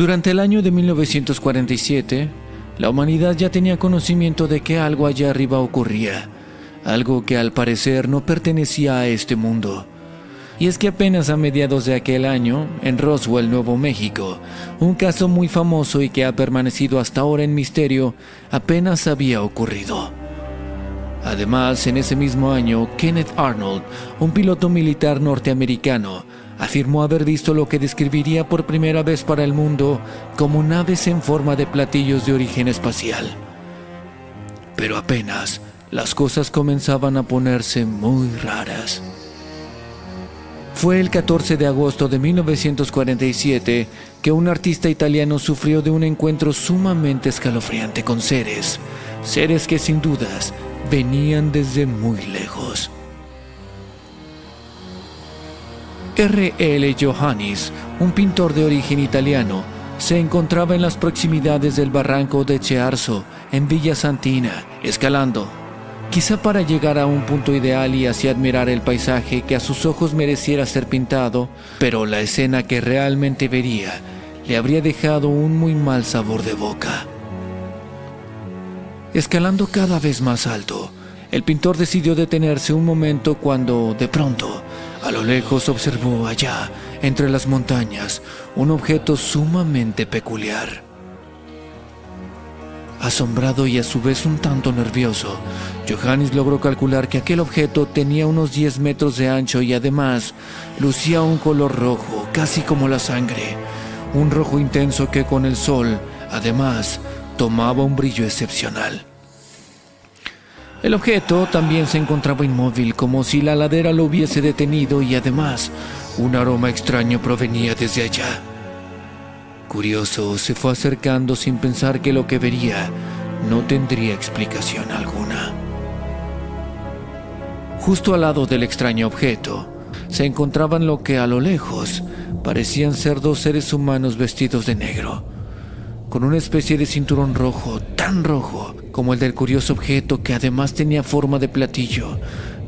Durante el año de 1947, la humanidad ya tenía conocimiento de que algo allá arriba ocurría, algo que al parecer no pertenecía a este mundo. Y es que apenas a mediados de aquel año, en Roswell, Nuevo México, un caso muy famoso y que ha permanecido hasta ahora en misterio, apenas había ocurrido. Además, en ese mismo año, Kenneth Arnold, un piloto militar norteamericano, afirmó haber visto lo que describiría por primera vez para el mundo como naves en forma de platillos de origen espacial. Pero apenas las cosas comenzaban a ponerse muy raras. Fue el 14 de agosto de 1947 que un artista italiano sufrió de un encuentro sumamente escalofriante con seres que sin dudas venían desde muy lejos. R.L. Johannis, un pintor de origen italiano, se encontraba en las proximidades del barranco de Cearzo, en Villa Santina, escalando, quizá para llegar a un punto ideal y así admirar el paisaje que a sus ojos mereciera ser pintado, pero la escena que realmente vería le habría dejado un muy mal sabor de boca. Escalando cada vez más alto, el pintor decidió detenerse un momento cuando, de pronto, a lo lejos observó allá, entre las montañas, un objeto sumamente peculiar. Asombrado y a su vez un tanto nervioso, Johannis logró calcular que aquel objeto tenía unos 10 metros de ancho y además lucía un color rojo, casi como la sangre, un rojo intenso que con el sol, además, tomaba un brillo excepcional. El objeto también se encontraba inmóvil, como si la ladera lo hubiese detenido y además un aroma extraño provenía desde allá. Curioso, se fue acercando sin pensar que lo que vería no tendría explicación alguna. Justo al lado del extraño objeto se encontraban lo que a lo lejos parecían ser dos seres humanos vestidos de negro, con una especie de cinturón rojo, tan rojo como el del curioso objeto que además tenía forma de platillo,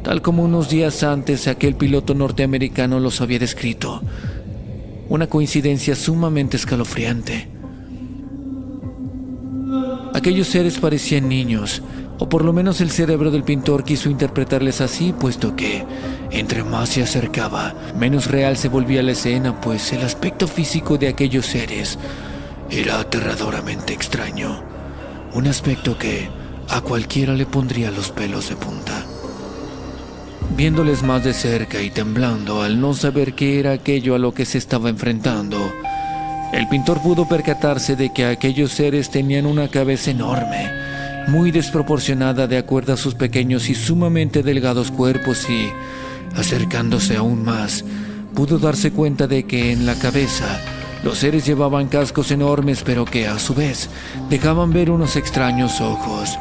tal como unos días antes aquel piloto norteamericano los había descrito. Una coincidencia sumamente escalofriante. Aquellos seres parecían niños, o por lo menos el cerebro del pintor quiso interpretarles así, puesto que, entre más se acercaba, menos real se volvía la escena, pues el aspecto físico de aquellos seres era aterradoramente extraño. Un aspecto que a cualquiera le pondría los pelos de punta. Viéndoles más de cerca y temblando al no saber qué era aquello a lo que se estaba enfrentando, el pintor pudo percatarse de que aquellos seres tenían una cabeza enorme, muy desproporcionada de acuerdo a sus pequeños y sumamente delgados cuerpos y, acercándose aún más, pudo darse cuenta de que en la cabeza los seres llevaban cascos enormes, pero que a su vez dejaban ver unos extraños ojos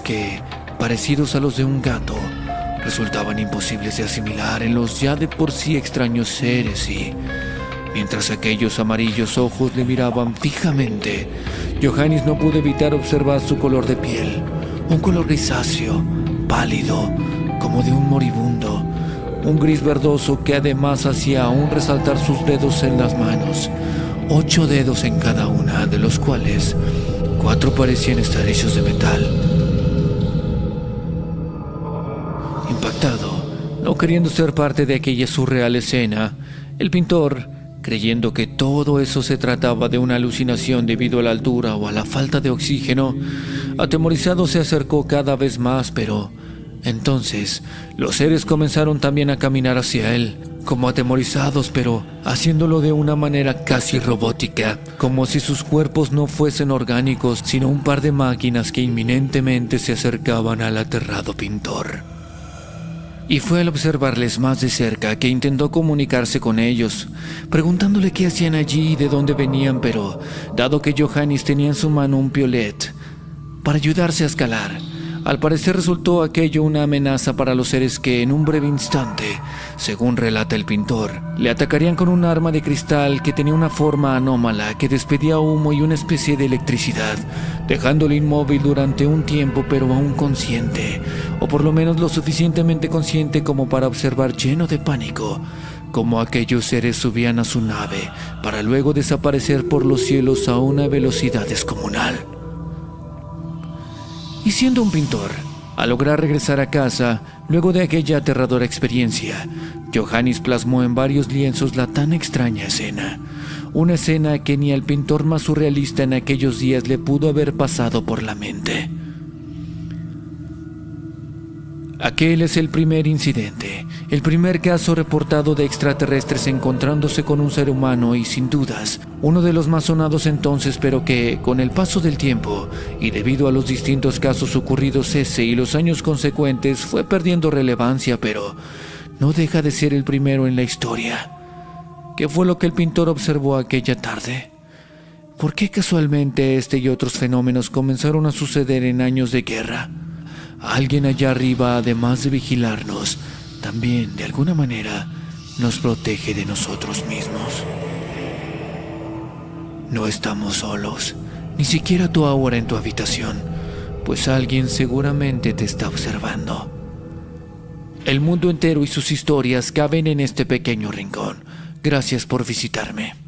que, parecidos a los de un gato, resultaban imposibles de asimilar en los ya de por sí extraños seres y, mientras aquellos amarillos ojos le miraban fijamente, Johannis no pudo evitar observar su color de piel, un color grisáceo, pálido, como de un moribundo, un gris verdoso que además hacía aún resaltar sus dedos en las manos, 8 dedos en cada una, de los cuales 4 parecían estar hechos de metal. Impactado, no queriendo ser parte de aquella surreal escena, el pintor, creyendo que todo eso se trataba de una alucinación debido a la altura o a la falta de oxígeno, atemorizado se acercó cada vez más, pero entonces los seres comenzaron también a caminar hacia él, como atemorizados, pero haciéndolo de una manera casi robótica, como si sus cuerpos no fuesen orgánicos, sino un par de máquinas que inminentemente se acercaban al aterrado pintor. Y fue al observarles más de cerca que intentó comunicarse con ellos, preguntándole qué hacían allí y de dónde venían, pero dado que Johannis tenía en su mano un piolet para ayudarse a escalar, al parecer resultó aquello una amenaza para los seres que en un breve instante, según relata el pintor, le atacarían con un arma de cristal que tenía una forma anómala que despedía humo y una especie de electricidad, dejándolo inmóvil durante un tiempo pero aún consciente, o por lo menos lo suficientemente consciente como para observar lleno de pánico cómo aquellos seres subían a su nave para luego desaparecer por los cielos a una velocidad descomunal. Y siendo un pintor, al lograr regresar a casa, luego de aquella aterradora experiencia, Johannes plasmó en varios lienzos la tan extraña escena. Una escena que ni al pintor más surrealista en aquellos días le pudo haber pasado por la mente. Aquel es el primer incidente, el primer caso reportado de extraterrestres encontrándose con un ser humano y, sin dudas, uno de los más sonados entonces, pero que, con el paso del tiempo y debido a los distintos casos ocurridos ese y los años consecuentes, fue perdiendo relevancia, pero no deja de ser el primero en la historia. ¿Qué fue lo que el pintor observó aquella tarde? ¿Por qué casualmente este y otros fenómenos comenzaron a suceder en años de guerra? Alguien allá arriba, además de vigilarnos, también, de alguna manera, nos protege de nosotros mismos. No estamos solos, ni siquiera tú ahora en tu habitación, pues alguien seguramente te está observando. El mundo entero y sus historias caben en este pequeño rincón. Gracias por visitarme.